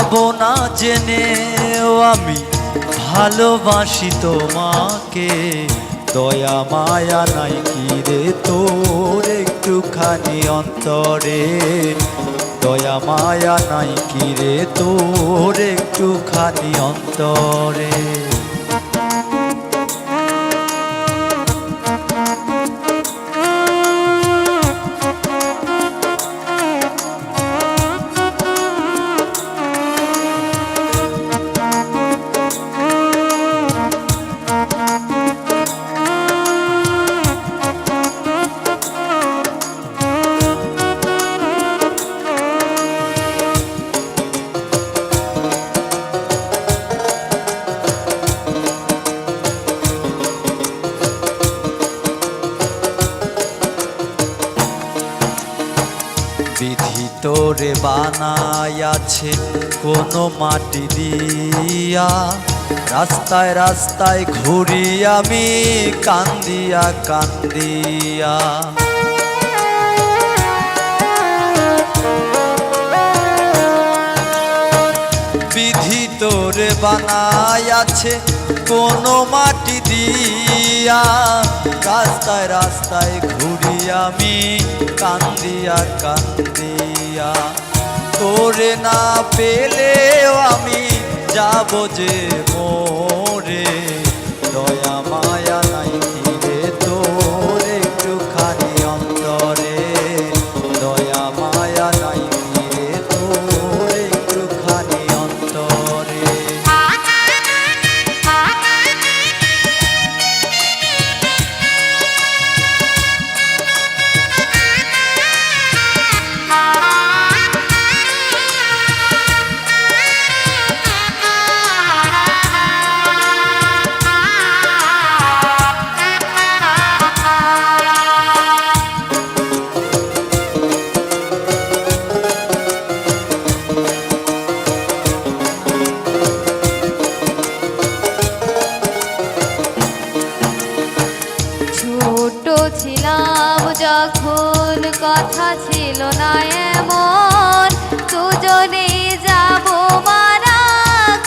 ভাবো না জেনেও আমি ভালোবাসি তোমাকে। দয়া মায়া নাই কি রে তোর একটুখানি অন্তরে, দয়া মায়া নাই কি রে তোর একটুখানি অন্তরে। বিধি তোরে বানাইয়াছে কোনো মাটি দিয়া, রাস্তায় রাস্তায় ঘুরি আমি কান্দিয়া কান্দিয়া। বিধি তোরে বানাইয়াছে কোনো মাটি দিয়া, রাস্তায় রাস্তায় ঘুরি আমি কান্দিয়া কান্দিয়া। তোরে না পেলেও আমি যাব যে মোরে, দয়া মায়া নাই কি রে তোর একটুখানি অন্তরে, দয়া মায়া নাই কি রে তোর একটুখানি অন্তরে। ছোট ছিলাম যখন কথা ছিল না এমন, দুজনে যাব মারা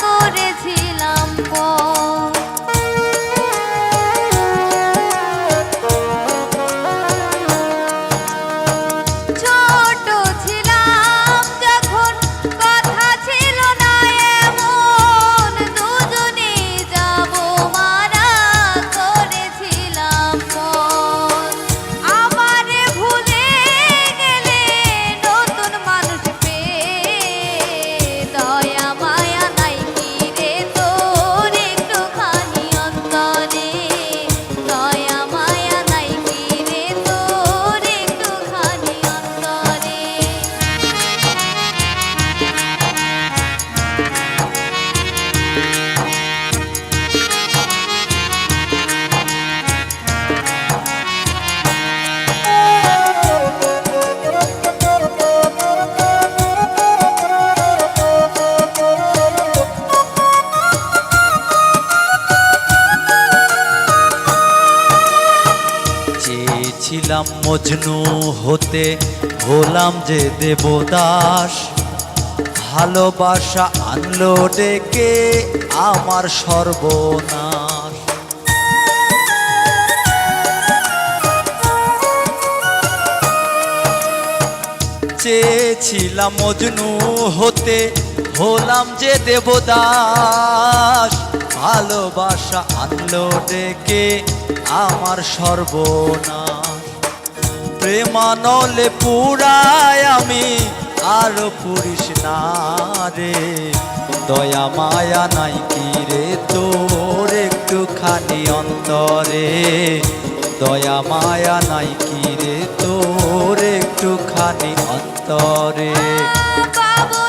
করেছিলাম পণ। ছোট ছিলাম যখন কথা ছিল না এমন, দুজনে যাব মারা করেছিলাম পণ। আমারে ভুলে গেলে নতুন মানুষ পেয়ে, দয়া মায়া নাই কি রে তোর একটুখানি অন্তরে, দয়া মায়া নাই কি রে তোর একটুখানি অন্তরে। চেয়েছিলাম মজনু হতে হলাম যে দেবদাস, ভালোবাসা আনলো ডেকে আমার সর্বনাশ। চেয়েছিলাম মজনু হতে হলাম যে দেবদাস, ভালোবাসা আনলো ডেকে আমার সর্বনাশ। প্রেমানলে পুরায় আমি আরো পুরিস না রে, দয়া মায়া নাই কি রে তোর একটুখানি অন্তরে, দয়া মায়া নাই কি রে তোর একটুখানি অন্তরে। বাবু